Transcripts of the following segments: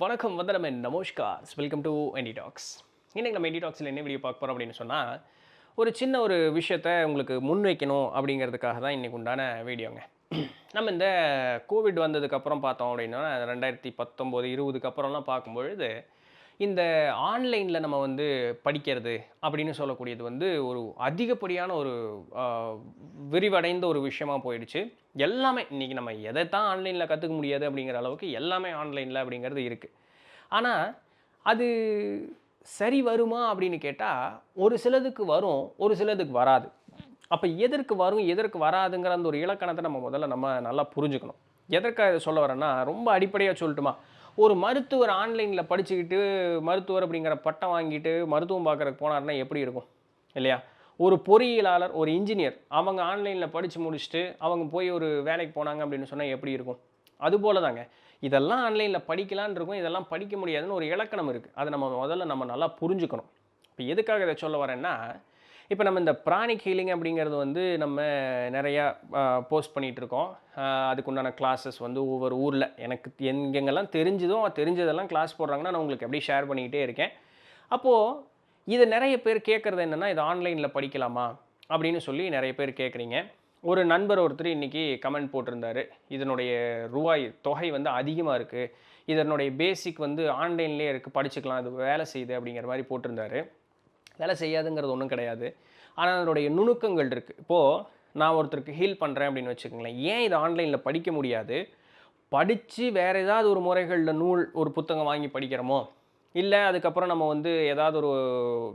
வணக்கம் வந்தனமன் நமஸ்கார் welcome to NT tax. இன்னைக்கு நம்ம என்டி டாக்ஸில் என்ன வீடியோ பார்க்க போகிறோம் அப்படின்னு சொன்னால், ஒரு சின்ன விஷயத்தை உங்களுக்கு முன்வைக்கணும் அப்படிங்கிறதுக்காக தான் இன்றைக்கு உண்டான வீடியோங்க. நம்ம இந்த கோவிட் வந்ததுக்கப்புறம் பார்த்தோம் அப்படின்னா 2019 20க்கு அப்புறம்லாம் பார்க்கும்பொழுது இந்த ஆன்லைனில் நம்ம படிக்கிறது அப்படின்னு சொல்லக்கூடியது ஒரு அதிகப்படியான ஆ, விரிவடைந்த ஒரு விஷயமா போயிடுச்சு. எல்லாமே இன்னைக்கு நம்ம எதைத்தான் ஆன்லைனில் கற்றுக்க முடியாது அப்படிங்கிற அளவுக்கு எல்லாமே ஆன்லைனில் அப்படிங்கிறது இருக்குது. ஆனால் அது சரி வருமா அப்படின்னு கேட்டால் ஒரு சிலதுக்கு வரும், ஒரு சிலதுக்கு வராது. அப்போ எதற்கு வரும் எதற்கு வராதுங்கிற அந்த ஒரு இலக்கணத்தை நம்ம நல்லா புரிஞ்சுக்கணும். எதற்காக இதை சொல்ல வரேன்னா, ரொம்ப அடிப்படையாக சொல்லட்டுமா, ஒரு மருத்துவர் ஆன்லைனில் படிச்சுக்கிட்டு மருத்துவர் அப்படிங்கிற பட்டம் வாங்கிட்டு மருத்துவம் பார்க்குறதுக்கு போனாருன்னா எப்படி இருக்கும் இல்லையா? ஒரு பொறியியலாளர், ஒரு இன்ஜினியர் அவங்க ஆன்லைனில் படித்து முடிச்சுட்டு அவங்க போய் ஒரு வேலைக்கு போனாங்க அப்படின்னு சொன்னால் எப்படி இருக்கும்? அதுபோல தாங்க. இதெல்லாம் ஆன்லைனில் படிக்கலான்னு இருக்கும், இதெல்லாம் படிக்க முடியாதுன்னு ஒரு இலக்கணம் இருக்குது. அதை நம்ம நல்லா புரிஞ்சுக்கணும். இப்போ எதுக்காக இதை சொல்ல வரேன்னா, இப்போ நம்ம இந்த பிராணிக் ஹீலிங் அப்படிங்கிறது நம்ம நிறையா போஸ்ட் பண்ணிகிட்ருக்கோம். அதுக்கு உண்டான கிளாஸஸ் ஒவ்வொரு ஊரில் எனக்கு எங்கெங்கெல்லாம் தெரிஞ்சதெல்லாம் கிளாஸ் போடுறாங்கன்னா நான் உங்களுக்கு அப்படியே ஷேர் பண்ணிக்கிட்டே இருக்கேன். அப்போது இதை நிறைய பேர் கேட்குறது என்னென்னா, இது ஆன்லைனில் படிக்கலாமா அப்படின்னு சொல்லி நிறைய பேர் கேட்குறீங்க. ஒரு நண்பர் ஒருத்தர் இன்றைக்கி கமெண்ட் போட்டிருந்தாரு, இதனுடைய ரூபாய் தொகை அதிகமாக இருக்குது, இதனுடைய பேசிக் ஆன்லைன்லேயே இருக்குது, படிச்சுக்கலாம், அது வேலை செய்யுது அப்படிங்கிற மாதிரி போட்டிருந்தாரு. வேலை செய்யாதுங்கிறது ஒன்றும் கிடையாது. ஆனால் அதனுடைய நுணுக்கங்கள் இருக்குது. இப்போது நான் ஒருத்தருக்கு ஹீல் பண்ணுறேன் அப்படின்னு வச்சுக்கோங்களேன், ஏன் இதை ஆன்லைனில் படிக்க முடியாது? படித்து வேறு ஏதாவது ஒரு முறைகளில் ஒரு புத்தகம் வாங்கி படிக்கிறோமோ, இல்லை அதுக்கப்புறம் நம்ம ஏதாவது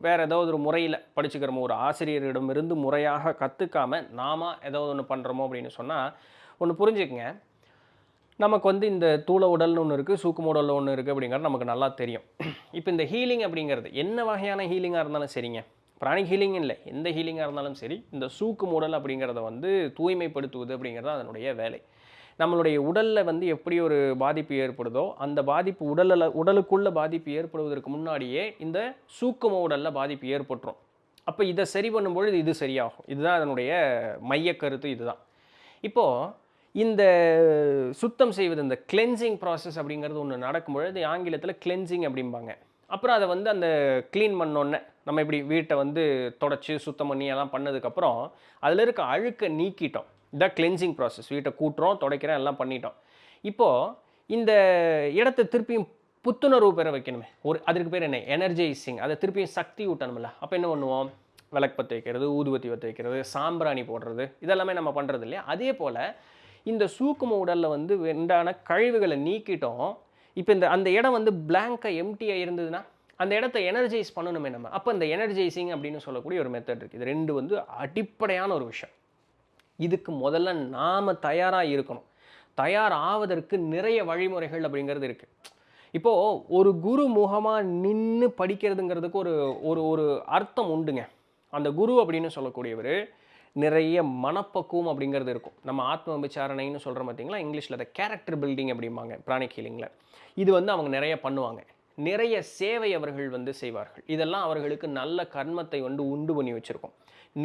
வேறு ஏதாவது ஒரு முறையில் படிச்சுக்கிறோமோ, ஒரு ஆசிரியரிடமிருந்து முறையாக கற்றுக்காமல் நாம ஏதாவது ஒன்று பண்ணுறோமோ அப்படின்னு சொன்னால், ஒன்று புரிஞ்சுக்கங்க, நமக்கு இந்த தூள உடல்னு ஒன்று இருக்குது, சூக்கும உடல்னு ஒன்று இருக்குது அப்படிங்கிறது நமக்கு நல்லா தெரியும். இப்போ இந்த ஹீலிங் அப்படிங்கிறது என்ன வகையான ஹீலிங்காக இருந்தாலும் சரிங்க, பிராணிக் ஹீலிங் இல்லை, எந்த ஹீலிங்காக இருந்தாலும் சரி, இந்த சூக்கும உடல் அப்படிங்கிறத தூய்மைப்படுத்துவது அப்படிங்கிறது அதனுடைய வேலை. நம்மளுடைய உடலில் எப்படி ஒரு பாதிப்பு ஏற்படுதோ, அந்த பாதிப்பு உடலுக்குள்ள பாதிப்பு ஏற்படுவதற்கு முன்னாடியே இந்த சூக்கும உடலில் பாதிப்பு ஏற்பட்டுரும். அப்போ இதை சரி பண்ணும்பொழுது இது சரியாகும். இதுதான் அதனுடைய மையக்கருத்து இதுதான். இப்போது இந்த சுத்தம் செய்வது, இந்த கிளென்சிங் ப்ராசஸ் அப்படிங்கிறது ஒன்று நடக்கும்பொழுது ஆங்கிலத்தில் கிளென்சிங் அப்படிம்பாங்க. அப்புறம் அதை அந்த க்ளீன் பண்ணோன்னே நம்ம இப்படி வீட்டை தொடச்சி சுத்தம் பண்ணி எல்லாம் பண்ணதுக்கப்புறம் அதில் இருக்க அழுக்கை நீக்கிட்டோம். இதான் கிளென்சிங் ப்ராசஸ். வீட்டை கூட்டுறோம், துடைக்கிறோம், எல்லாம் பண்ணிட்டோம். இப்போது இந்த இடத்த திருப்பியும் புத்துணர்வு பெற வைக்கணுமே, அதற்கு பேர் என்ன, எனர்ஜைசிங். அதை திருப்பியும் சக்தி ஊட்டணும்ல. அப்போ என்ன பண்ணுவோம், விளக்கு பற்ற வைக்கிறது, ஊதுபத்தி பற்ற வைக்கிறது, சாம்பிராணி போடுறது, இதெல்லாமே நம்ம பண்ணுறது இல்லையா? அதே போல் இந்த சூக்கும உடலில் உண்டான கழிவுகளை நீக்கிட்டோம். இப்போ அந்த இடம் பிளாங்காக எம்டியாக இருந்ததுன்னா அந்த இடத்த எனர்ஜைஸ் பண்ணணுமே நம்ம. அப்போ இந்த எனர்ஜைசிங் அப்படின்னு சொல்லக்கூடிய ஒரு மெத்தட் இருக்குது. இது ரெண்டு அடிப்படையான ஒரு விஷயம். இதுக்கு முதல்ல நாம் தயாராக இருக்கணும். தயார் ஆவதற்கு நிறைய வழிமுறைகள் அப்படிங்கிறது இருக்குது. இப்போது ஒரு குரு முகமாக நின்று படிக்கிறதுங்கிறதுக்கு ஒரு ஒரு ஒரு அர்த்தம் உண்டுங்க. அந்த குரு அப்படின்னு சொல்லக்கூடியவர் நிறைய மனப்பக்குவம் அப்படிங்கிறது இருக்கும். நம்ம ஆத்ம விசாரணைன்னு சொல்கிறோம் பார்த்தீங்களா, இங்கிலீஷில் அதை கேரக்டர் பில்டிங் அப்படிம்பாங்க பிராணிக் ஹீலிங்கில். இது அவங்க நிறைய பண்ணுவாங்க. நிறைய சேவை அவர்கள் செய்வார்கள். இதெல்லாம் அவர்களுக்கு நல்ல கர்மத்தை உண்டு பண்ணி வச்சுருக்கோம்.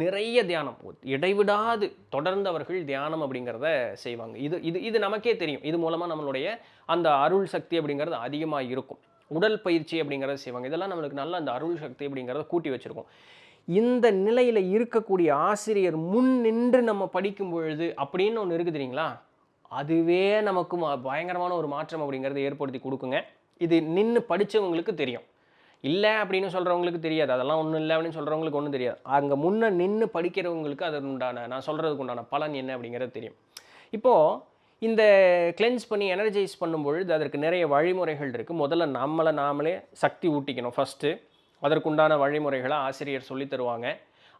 நிறைய தியானம், இடைவிடாது தொடர்ந்து அவர்கள் தியானம் அப்படிங்கிறத செய்வாங்க. இது இது இது நமக்கே தெரியும். இது மூலமாக நம்மளுடைய அந்த அருள் சக்தி அப்படிங்கிறது அதிகமாக இருக்கும். உடல் பயிற்சி அப்படிங்கிறத செய்வாங்க. இதெல்லாம் நம்மளுக்கு நல்ல அந்த அருள் சக்தி அப்படிங்கிறத கூட்டி வச்சுருக்கோம். இந்த நிலையில் இருக்கக்கூடிய ஆசிரியர் முன் நின்று நம்ம படிக்கும் பொழுது அப்படின்னு ஒன்று இருக்குது தெரியுங்களா, அதுவே நமக்கு பயங்கரமான ஒரு மாற்றம் அப்படிங்கிறத ஏற்படுத்தி கொடுக்குங்க. இது நின்று படித்தவங்களுக்கு தெரியும். இல்லை அப்படின்னு சொல்கிறவங்களுக்கு தெரியாது. அதெல்லாம் ஒன்றும் இல்லை அப்படின்னு சொல்கிறவங்களுக்கு ஒன்றும் தெரியாது. அங்கே முன்னே நின்று படிக்கிறவங்களுக்கு அதன் உண்டான, நான் சொல்கிறதுக்கு உண்டான பலன் என்ன அப்படிங்கிறது தெரியும். இப்போது இந்த கிளென்ஸ் பண்ணி எனர்ஜைஸ் பண்ணும்பொழுது அதற்கு நிறைய வழிமுறைகள் இருக்குது. முதல்ல நாமளே சக்தி ஊட்டிக்கணும் ஃபஸ்ட்டு. அதற்குண்டான வழிமுறைகளை ஆசிரியர் சொல்லி தருவாங்க.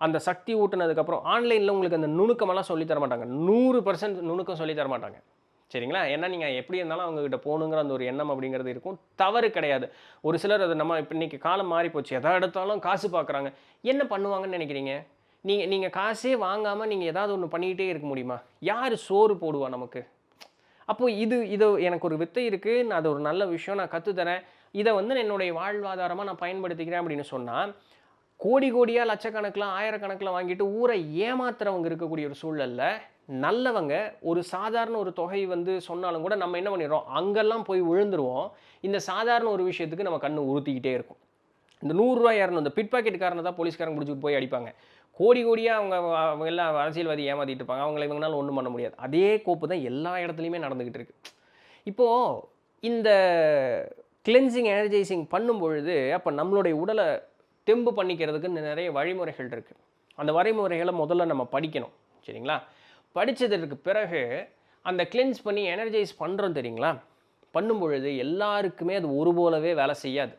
அந்த சக்தி ஊட்டினதுக்கப்புறம் ஆன்லைனில் உங்களுக்கு அந்த நுணுக்கமெல்லாம் சொல்லித்தர மாட்டாங்க. 100% நுணுக்கம் சொல்லி தர மாட்டாங்க. சரிங்களா? ஏன்னா நீங்கள் எப்படி இருந்தாலும் அவங்ககிட்ட போகணுங்கிற அந்த ஒரு எண்ணம் அப்படிங்கிறது இருக்கும். தவறு கிடையாது. ஒரு சிலர் அது நம்ம இப்போ இன்றைக்கி காலம் மாறி போச்சு. எதை எடுத்தாலும் காசு பார்க்குறாங்க. என்ன பண்ணுவாங்கன்னு நினைக்கிறீங்க? நீங்கள் காசே வாங்காமல் நீங்கள் ஏதாவது ஒன்று பண்ணிக்கிட்டே இருக்க முடியுமா? யார் சோறு போடுவா நமக்கு? அப்போது இது எனக்கு ஒரு வித்தை இருக்குது, நான் அது ஒரு நல்ல விஷயம், நான் கற்றுத்தரேன், இதை என்னுடைய வாழ்வாதாரமாக நான் பயன்படுத்திக்கிறேன் அப்படின்னு சொன்னால், கோடி கோடியாக லட்சக்கணக்கில் ஆயிரக்கணக்கில் வாங்கிட்டு ஊரை ஏமாத்துறவங்க இருக்கக்கூடிய ஒரு சூழலில் நல்லவங்க ஒரு சாதாரண ஒரு தொகை வந்து சொன்னாலும் கூட நம்ம என்ன பண்ணிடுறோம், அங்கெல்லாம் போய் விழுந்துருவோம். இந்த சாதாரண ஒரு விஷயத்துக்கு நம்ம கண்ணு உறுத்திக்கிட்டே இருக்கும். இந்த ரூ. 100 200 இந்த பிட் பாக்கெட்காரன தான் போலீஸ்காரங்க புடிச்சுட்டு போய் அடிப்பாங்க. கோடி கோடியா அவங்க எல்லாம் அரசியல்வாதி ஏமாத்திட்டு இருப்பாங்க. அவங்கள இவங்கனால ஒண்ணும் பண்ண முடியாது. அதே கோப்பு தான் எல்லா இடத்துலயுமே நடந்துகிட்டு இருக்கு. இப்போ இந்த கிளென்சிங், எனர்ஜைசிங் பண்ணும்பொழுது, அப்ப நம்மளுடைய உடல தெம்பு பண்ணிக்கிறதுக்கு நிறைய வழிமுறைகள் இருக்கு. அந்த வழிமுறைகள முதல்ல நம்ம படிக்கணும். சரிங்களா? படிச்சதற்கு பிறகு அந்த கிளென்ஸ் பண்ணி எனர்ஜைஸ் பண்றோம் தெரியுங்களா? பண்ணும்பொழுது எல்லாருக்குமே அது ஒரு போலவே வேலை செய்யாது.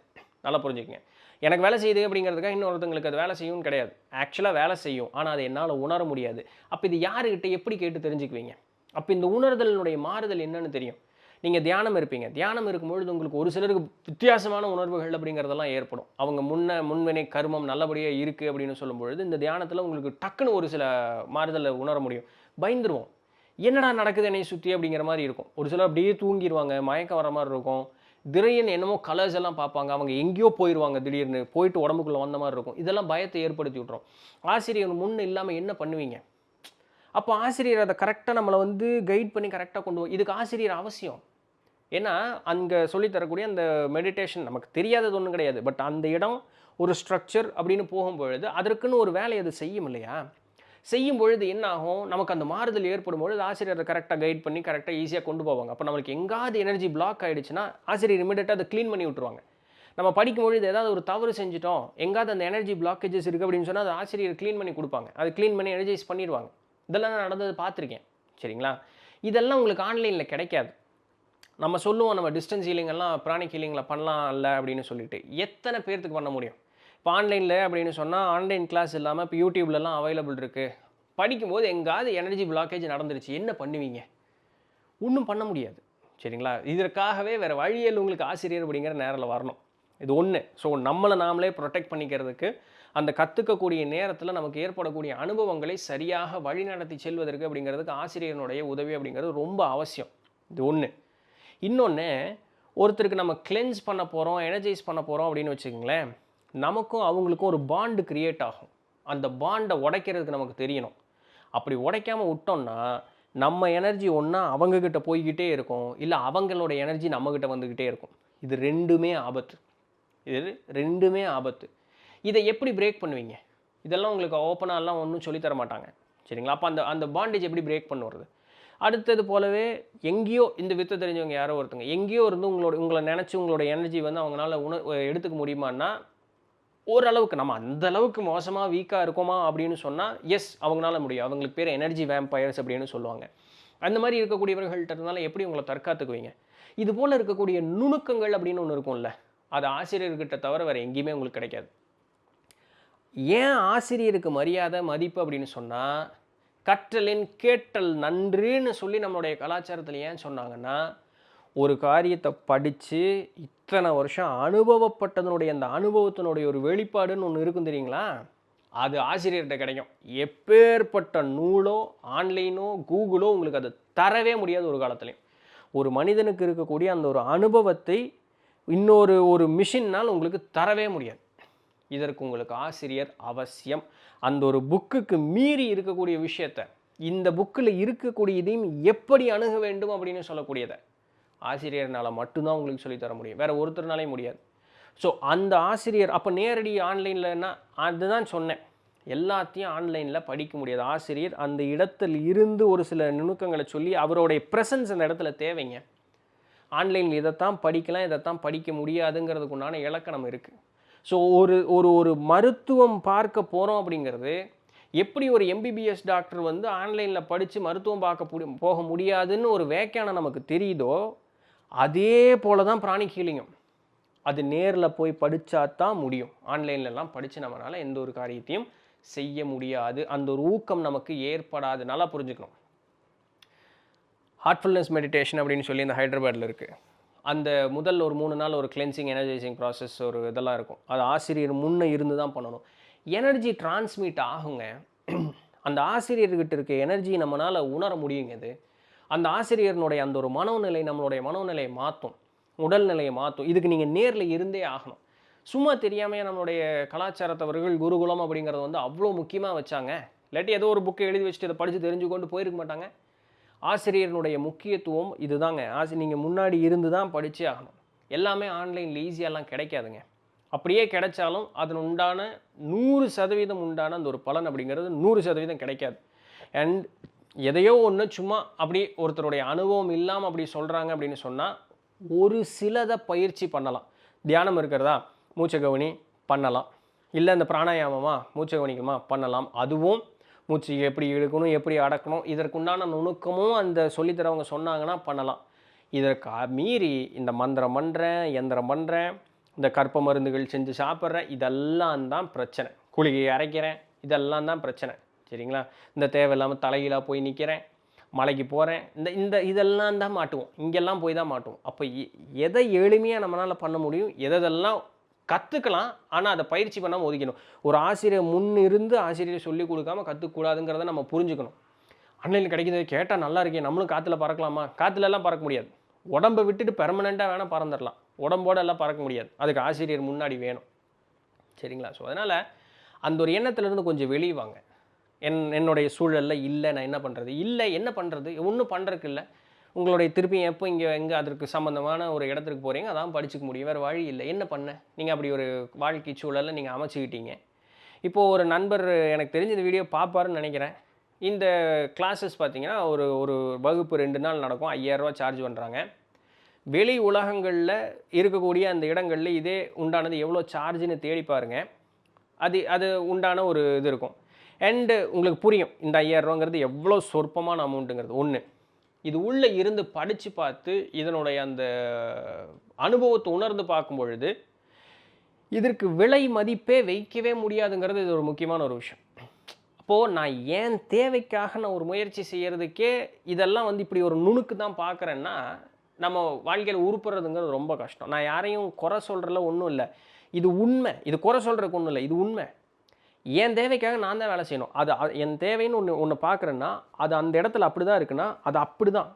நல்லா புரிஞ்சுக்கங்க. எனக்கு வேலை செய்யுது அப்படிங்கிறதுக்காக இன்னொருத்தங்களுக்கு அது வேலை செய்யும்னு கிடையாது. ஆக்சுவலா வேலை செய்யும். ஆனா அத என்னால உணர முடியாது. அப்ப இது யாருகிட்ட எப்படி கேட்டு தெரிஞ்சுக்குவீங்க? அப்ப இந்த உணர்தலினுடைய மாறுதல் என்னன்னு தெரியும். நீங்க தியானம் இருப்பீங்க. தியானம் இருக்கும்பொழுது உங்களுக்கு ஒரு சிலருக்கு வித்தியாசமான உணர்வுகள் அப்படிங்கிறதெல்லாம் ஏற்படும். அவங்க முன்வினை கர்மம் நல்லபடியா இருக்கு அப்படின்னு சொல்லும்பொழுது, இந்த தியானத்தில உங்களுக்கு டக்குனு ஒரு சில மாறுதல உணர முடியும். பயந்துருவோம். என்னடா நடக்குது என்னைய சுத்தி அப்படிங்கிற மாரி இருக்கும். ஒரு சிலர் அப்படியே தூங்கிருவாங்க. மயக்கம் வர மாரி இருக்கும். திடீர்னு என்னமோ கலர்ஸ் எல்லாம் பார்ப்பாங்க. அவங்க எங்கேயோ போயிருவாங்க திடீர்னு. போயிட்டு உடம்புக்குள்ள வந்த மாரி இருக்கும். இதெல்லாம் பயத்தை ஏற்படுத்தி விட்டுரும். ஆசிரியர் முன் இல்லாம என்ன பண்ணுவீங்க? அப்போ ஆசிரியர் அத கரெக்ட்டா நம்மள வந்து கைட் பண்ணி கரெக்ட்டா இதுக்கு ஆசிரியர் அவசியம். ஏன்னா, அங்க சொல்லி தரக்கூடிய அந்த மெடிடேஷன் நமக்கு தெரியாதது ஒண்ணும் கிடையாது. பட் அந்த இடம் ஒரு ஸ்ட்ரக்சர் அப்படின்னு போகும்பொழுது, அதற்குன்னு ஒரு வேலைய அது செய்யும் இல்லையா? செய்யும் பொழுது என்ன ஆகும்? நமக்கு அந்த மாறுதல் ஏற்படும் பொழுது ஆசிரியர் அத கரெக்ட்டா கைட் பண்ணி கரெக்ட்டா ஈஸியா கொண்டு போவாங்க. அப்ப நம்மளுக்கு எங்காவது எனர்ஜி பிளாக் ஆயிடுச்சுன்னா, ஆசிரியர் இமிடியேட்டா அத கிளீன் பண்ணி விட்டுருவாங்க. நம்ம படிக்கும்பொழுது ஏதாவது ஒரு தவறு செஞ்சுட்டோம், எங்காவது அந்த எனர்ஜி பிளாக்கேஜஸ் இருக்கு அப்படின்னு சொன்னா, அத ஆசிரியர் கிளீன் பண்ணி குடுப்பாங்க. அத கிளீன் பண்ணி எனர்ஜைஸ் பண்ணிருவாங்க. இதெல்லாம் நான் நடந்தது பார்த்துருக்கேன். சரிங்களா? இதெல்லாம் உங்களுக்கு ஆன்லைன்ல கிடைக்காது. நம்ம சொல்லுவோம் நம்ம டிஸ்டன்ஸ் ஹீலிங் எல்லாம் பிராணிக் ஹீலிங்ல பண்ணலாம்ல அப்படின்னு சொல்லிட்டு. எத்தனை பேர்த்துக்கு பண்ண முடியும்? இப்போ ஆன்லைன்ல அப்படின்னு சொன்னா, ஆன்லைன் கிளாஸ் இல்லாம இப்போ YouTubeலலாம் அவைலபிள் இருக்கு. படிக்கும்போது எங்காவது எனர்ஜி பிளாக்கேஜ் நடந்துருச்சு. என்ன பண்ணுவீங்க? ஒண்ணும் பண்ண முடியாது. சரிங்களா? இதற்காகவே வேற வழியில் உங்களுக்கு ஆசிரியர் அப்படிங்கிற நேரத்துல வரணும். இது ஒண்ணு. ஸோ நம்மள நாமளே புரொடெக்ட் பண்ணிக்கிறதுக்கு, அந்த கத்துக்கக்கூடிய நேரத்துல நமக்கு ஏற்படக்கூடிய அனுபவங்களை சரியாக வழிநடத்தி செல்வதற்கு அப்படிங்கிறதுக்கு ஆசிரியரினுடைய உதவி அப்படிங்கிறது ரொம்ப அவசியம். இது ஒண்ணு. இன்னொன்னு, ஒருத்தருக்கு நம்ம கிளென்ஸ் பண்ண போறோம், எனர்ஜைஸ் பண்ண போறோம் அப்படின்னு வச்சுக்கங்களேன், நமக்கும் அவங்களுக்கும் ஒரு பாண்ட் கிரியேட் ஆகும். அந்த பாண்ட உடைக்கிறதுக்கு நமக்கு தெரியணும். அப்படி உடைக்காம விட்டோம்னா, நம்ம எனர்ஜி ஒண்ணா அவங்க கிட்ட போய்க்கிட்டே இருக்கும். இல்ல அவங்களோட எனர்ஜி நம்மகிட்ட வந்துகிட்டே இருக்கும். இது 2மே ஆபத்து. இது 2மே ஆபத்து. இத எப்படி பிரேக் பண்ணுவீங்க? இதெல்லாம் உங்களுக்கு ஓப்பனாலாம் ஒண்ணும் சொல்லி தர மாட்டாங்க. சரிங்களா? அப்ப அந்த அந்த பாண்டேஜ் எப்படி பிரேக் பண்ணுறது? அடுத்தது போலவே எங்கேயோ இந்த வித்த தெரிஞ்சவங்க யாரோ ஒருத்தங்க, எங்கேயோ இருந்து உங்கள நெனச்சு உங்களோட எனர்ஜி வந்து அவங்கனால எடுத்துக்க முடியுமான்னா, ஓரளவுக்கு நம்ம அந்த அளவுக்கு மோசமா, வீக்கா இருக்கோமா அப்படின்னு சொன்னா, எஸ் அவங்கனால முடியும். அவங்களுக்கு பேரு எனர்ஜி வேம்பயர்ஸ் அப்படின்னு சொல்லுவாங்க. அந்த மாரி இருக்கக்கூடியவர்கள்ட்ட இருந்தாலும் எப்படி உங்கள தற்காத்துக்குவீங்க? இது போல இருக்கக்கூடிய நுணுக்கங்கள் அப்படின்னு ஒண்ணு இருக்கும்ல, அது ஆசிரியர்கிட்ட தவிர வேற எங்கேயுமே உங்களுக்கு கிடைக்காது. ஏன் ஆசிரியருக்கு மரியாதை, மதிப்பு அப்படின்னு சொன்னா, கற்றலின் கேட்டல் நன்றுன்னு சொல்லி நம்மளுடைய கலாச்சாரத்துல ஏன் சொன்னாங்கன்னா, ஒரு காரியத்த படிச்சு, இத்தனை வருஷம் அனுபவப்பட்டதனுடைய அந்த அனுபவத்தினுடைய ஒரு வெளிப்பாடுன்னு ஒண்ணு இருக்கும் தெரியுங்களா? அது ஆசிரியர்ட்ட கிடைக்கும். எப்பேர்ப்பட்ட நூலோ, ஆன்லைனோ, கூகுளோ உங்களுக்கு அது தரவே முடியாது ஒரு காலத்திலயும். ஒரு மனிதனுக்கு இருக்கக்கூடிய அந்த ஒரு அனுபவத்தை இன்னொரு ஒரு மிஷினால் உங்களுக்கு தரவே முடியாது. இதற்கு உங்களுக்கு ஆசிரியர் அவசியம். அந்த ஒரு புக்குக்கு மீறி இருக்கக்கூடிய விஷயத்த, இந்த புக்கில் இருக்கக்கூடிய இதையும் எப்படி அணுக வேண்டும் அப்படின்னு சொல்லக்கூடியத, ஆசிரியர்னால மட்டும் தான் உங்களுக்கு சொல்லி தர முடியும். வேற ஒருத்தர்னாலயும் முடியாது. ஸோ அந்த ஆசிரியர் அப்போ நேரடி ஆன்லைன்லன்னா அதுதான் சொன்னேன். எல்லாத்தையும் ஆன்லைனில் படிக்க முடியாது. ஆசிரியர் அந்த இடத்தில் இருந்து ஒரு சில நுணுக்கங்களை சொல்லி அவருடைய ப்ரெசன்ஸ் அந்த இடத்துல தேவைங்க. ஆன்லைனில் இதைத்தான் படிக்கலாம், இதைத்தான் படிக்க முடியாதுங்கிறதுக்கு உண்டான இலக்கணம் இருக்குது. ஸோ ஒரு ஒரு ஒரு மருத்துவம் பார்க்க போகிறோம் அப்படிங்கிறது, எப்படி ஒரு எம்பிபிஎஸ் டாக்டர் வந்து ஆன்லைனில் படித்து மருத்துவம் போக முடியாதுன்னு ஒரு வியாக்கியானம் நமக்கு தெரியுதோ, அதே போல தான் பிராணிக் ஹீலிங்கும். அது நேரில் போய் படித்தா தான் முடியும். ஆன்லைன்லலாம் படித்து நம்மளால் எந்த ஒரு காரியத்தையும் செய்ய முடியாது. அந்த ஒரு ஊக்கம் நமக்கு ஏற்படாது. நல்லா புரிஞ்சுக்கணும். ஹார்ட்ஃபுல்னஸ் மெடிடேஷன் அப்படின்னு சொல்லி இந்த ஹைதராபாத்தில் இருக்குது. அந்த முதல் ஒரு 3 நாள் ஒரு கிளென்சிங், எனர்ஜைசிங் ப்ராசஸ் ஒரு இதெல்லாம் இருக்கும். அது ஆசிரியர் முன்னே இருந்து தான் பண்ணணும். எனர்ஜி டிரான்ஸ்மிட் ஆகுங்க. அந்த ஆசிரியர்கிட்ட இருக்க எனர்ஜி நம்மளால் உணர முடியுங்க இது. அந்த ஆசிரியர்னுடைய அந்த ஒரு மனோநிலை நம்மளுடைய மனோநிலையை மாற்றும், உடல்நிலையை மாற்றும். இதுக்கு நீங்கள் நேரில் இருந்தே ஆகணும். சும்மா தெரியாமையே நம்மளுடைய கலாச்சாரத்தவர்கள் குருகுலம் அப்படிங்கிறத வந்து அவ்வளோ முக்கியமாக வச்சாங்க? இல்லாட்டி ஏதோ ஒரு புக்கை எழுதி வச்சுட்டு இதை படித்து தெரிஞ்சுக்கொண்டு போயிருக்க மாட்டாங்க? ஆசிரியரினுடைய முக்கியத்துவம் இதுதாங்க. நீங்கள் முன்னாடி இருந்து தான் படிச்சே ஆகணும். எல்லாமே ஆன்லைனில் ஈஸியாலாம் கிடைக்காதுங்க. அப்படியே கிடைச்சாலும் அதன் உண்டான 100% உண்டான அந்த ஒரு பலன் அப்படிங்கிறது 100% கிடைக்காது. அண்ட் எதையோ ஒன்று சும்மா அப்படி ஒருத்தருடைய அனுபவம் இல்லாமல் அப்படி சொல்கிறாங்க அப்படின்னு சொன்னால் ஒரு சிலதை பயிற்சி பண்ணலாம். தியானம் இருக்கிறதா, மூச்சை கவனி பண்ணலாம். இல்லை இந்த பிராணாயாமமா, மூச்சை கவனிக்கணுமா பண்ணலாம். அதுவும் மூச்சு எப்படி இழுக்கணும், எப்படி அடக்கணும், இதற்குண்டான நுணுக்கமும் அந்த சொல்லித்தரவங்க சொன்னாங்கன்னா பண்ணலாம். இதற்கு மீறி இந்த மந்திரம் பண்ணுறேன், யந்திரம் பண்ணுறேன், இந்த கற்ப மருந்துகள் செஞ்சு சாப்பிட்றேன், இதெல்லாம் தான் பிரச்சனை. குளிகையை அரைக்கிறேன், இதெல்லாம் தான் பிரச்சனை. சரிங்களா? இந்த தேவையில்லாமல் தலைகீழாக போய் நிற்கிறேன், மலைக்கு போகிறேன், இதெல்லாம் தான் மாட்டுவோம். இங்கெல்லாம் போய் தான் மாட்டுவோம். அப்போ எதை எளிமையாக நம்மளால் பண்ண முடியும், எதெல்லாம் கற்றுக்கலாம், ஆனால் அதை பயிற்சி பண்ணாமல் ஒதுக்கணும். ஒரு ஆசிரியர் முன்னிருந்து ஆசிரியர் சொல்லிக் கொடுக்காமல் கற்றுக்கூடாதுங்கிறத நம்ம புரிஞ்சுக்கணும். ஆன்லைனில் கிடைக்கிறது கேட்டால் நல்லா இருக்கே, நம்மளும் காற்றுல பறக்கலாமா? காற்றுலலாம் பறக்க முடியாது. உடம்பை விட்டுட்டு பெர்மனெண்ட்டாக வேணால் பறந்துடலாம். உடம்போடு எல்லாம் பறக்க முடியாது. அதுக்கு ஆசிரியர் முன்னாடி வேணும். சரிங்களா? ஸோ அதனால் அந்த ஒரு எண்ணத்துலேருந்து கொஞ்சம் வெளியே வாங்க. என்னுடைய சூழலில் இல்லை, நான் என்ன பண்ணுறது? இல்லை, என்ன பண்ணுறது? ஒன்றும் பண்ணுறதுக்கு இல்லை. உங்களுடைய திருப்பி எப்போ எங்கே அதற்கு சம்மந்தமான ஒரு இடத்துக்கு போகிறீங்க, அதான் படிச்சுக்க முடியும். வேறு வழி இல்லை. என்ன பண்ண? நீங்கள் அப்படி ஒரு வாழ்க்கை சூழலை நீங்கள் அமைச்சிக்கிட்டீங்க. இப்போது ஒரு நண்பர் எனக்கு தெரிஞ்ச இந்த வீடியோ பார்ப்பாருன்னு நினைக்கிறேன். இந்த கிளாஸஸ் பார்த்தீங்கன்னா ஒரு வகுப்பு 2 நாள் நடக்கும். 5000 ரூபா சார்ஜ் பண்ணுறாங்க. வெளி உலகங்களில் இருக்கக்கூடிய அந்த இடங்களில் இதே உண்டானது எவ்வளோ சார்ஜுன்னு தேடி பாருங்கள். அது உண்டான ஒரு இது இருக்கும். அண்டு உங்களுக்கு புரியும் இந்த 5000 ரூபாங்கிறது எவ்வளோ சொற்பமான அமௌண்ட்டுங்கிறது. ஒன்று, இது உள்ளே இருந்து படித்து பார்த்து இதனுடைய அந்த அனுபவத்தை உணர்ந்து பார்க்கும் பொழுது இதற்கு விலை மதிப்பே வைக்கவே முடியாதுங்கிறது இது ஒரு முக்கியமான ஒரு விஷயம். அப்போது நான் ஏன் தேவைக்காக நான் ஒரு முயற்சி செய்கிறதுக்கே இதெல்லாம் வந்து இப்படி ஒரு நுணுக்கு தான் பார்க்குறேன்னா நம்ம வாழ்க்கையில் உருப்புறதுங்கிறது ரொம்ப கஷ்டம். நான் யாரையும் குறை சொல்கிறதுல ஒன்றும் இல்லை. இது உண்மை. இது குறை சொல்கிறதுக்கு ஒன்றும் இல்லை. இது உண்மை. என் தேவைக்காக நான் தான் வேலை செய்யணும். அது என் தேவைன்னு ஒன்று பார்க்குறேன்னா அது அந்த இடத்துல அப்படி தான் இருக்குன்னா அது அப்படி தான்.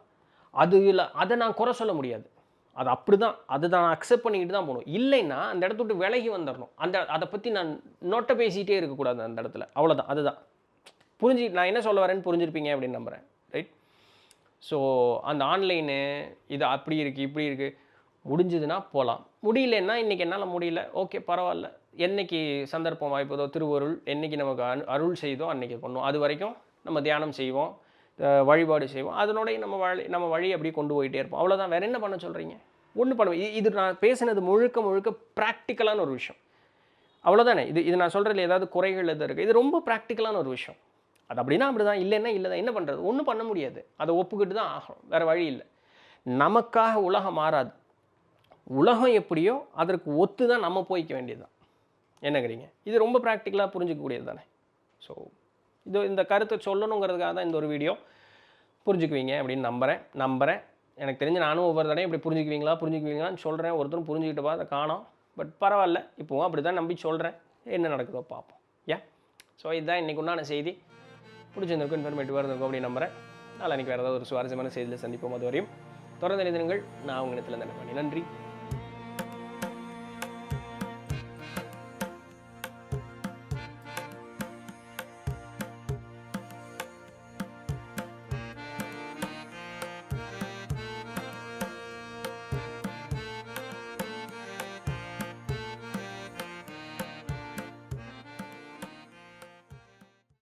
அது இல்லை, அதை நான் குறை சொல்ல முடியாது. அது அப்படி தான். அதை நான் அக்செப்ட் பண்ணிக்கிட்டு தான் போகணும். இல்லைன்னா அந்த இடத்த விட்டு விலகி வந்துடணும். அதை பற்றி நான் நோட்டை பேசிகிட்டே இருக்கக்கூடாது அந்த இடத்துல. அவ்வளோதான். அதுதான் நான் என்ன சொல்ல வரேன்னு புரிஞ்சிருப்பீங்க அப்படின்னு நம்புகிறேன். ரைட்? ஸோ அந்த ஆன்லைனு இது அப்படி இருக்குது, இப்படி இருக்குது, முடிஞ்சதுன்னா போகலாம். முடியலன்னா இன்றைக்கி என்னால் முடியல, ஓகே பரவாயில்ல. என்றைக்கு சந்தர்ப்பம் வாய்ப்பதோ, திருவருள் என்றைக்கு நமக்கு அருள் செய்தோ அன்றைக்கி பண்ணுவோம். அது வரைக்கும் நம்ம தியானம் செய்வோம், வழிபாடு செய்வோம். அதனோடைய நம்ம வழி அப்படியே கொண்டு போயிட்டே இருப்போம். அவ்வளோதான். வேறு என்ன பண்ண சொல்கிறீங்க? ஒன்று பண்ணுவோம். இது நான் பேசுனது முழுக்க ப்ராக்டிக்கலான ஒரு விஷயம். அவ்வளோதானே. இது நான் சொல்கிறதுல ஏதாவது குறைகள் எது இருக்குது? இது ரொம்ப ப்ராக்டிக்கலான ஒரு விஷயம். அது அப்படின்னா அப்படி தான், இல்லைன்னா இல்லை தான். என்ன பண்ணுறது? ஒன்றும் பண்ண முடியாது. அதை ஒப்புக்கிட்டு தான் ஆகணும். வேறு வழி இல்லை. நமக்காக உலகம் மாறாது. உலகம் எப்படியோ அதற்கு ஒத்து தான் நம்ம போய்க்க வேண்டியது தான். என்னங்கிறீங்க? இது ரொம்ப ப்ராக்டிக்கலாக புரிஞ்சிக்கக்கூடியது தானே. ஸோ இந்த கருத்தை சொல்லணுங்கிறதுக்காக தான் இந்த ஒரு வீடியோ. புரிஞ்சுக்குவீங்க அப்படின்னு நம்புகிறேன். எனக்கு தெரிஞ்ச நானும் ஒவ்வொரு தடையும் இப்படி புரிஞ்சுக்குவீங்களான்னு சொல்கிறேன். ஒருத்தரும் புரிஞ்சுக்கிட்டப்பா அதை காணோம். பட் பரவாயில்ல, இப்போவும் அப்படி தான் நம்பி சொல்கிறேன். என்ன நடக்குதோ பார்ப்போம். ஸோ இதுதான் இன்றைக்கு உண்டான செய்தி. பிடிச்சிருந்திருக்கும், இன்ஃபர்மேட்டிவாக இருந்திருக்கும் அப்படின்னு நம்புகிறேன். நாளைக்கு வேறு ஏதாவது ஒரு சுவாரஸ்யமான செய்தியில் சந்திப்போம். அது வரையும் தொடர்ந்து நிறுத்துங்கள். நான் உங்கள் இடத்துல நன்றி.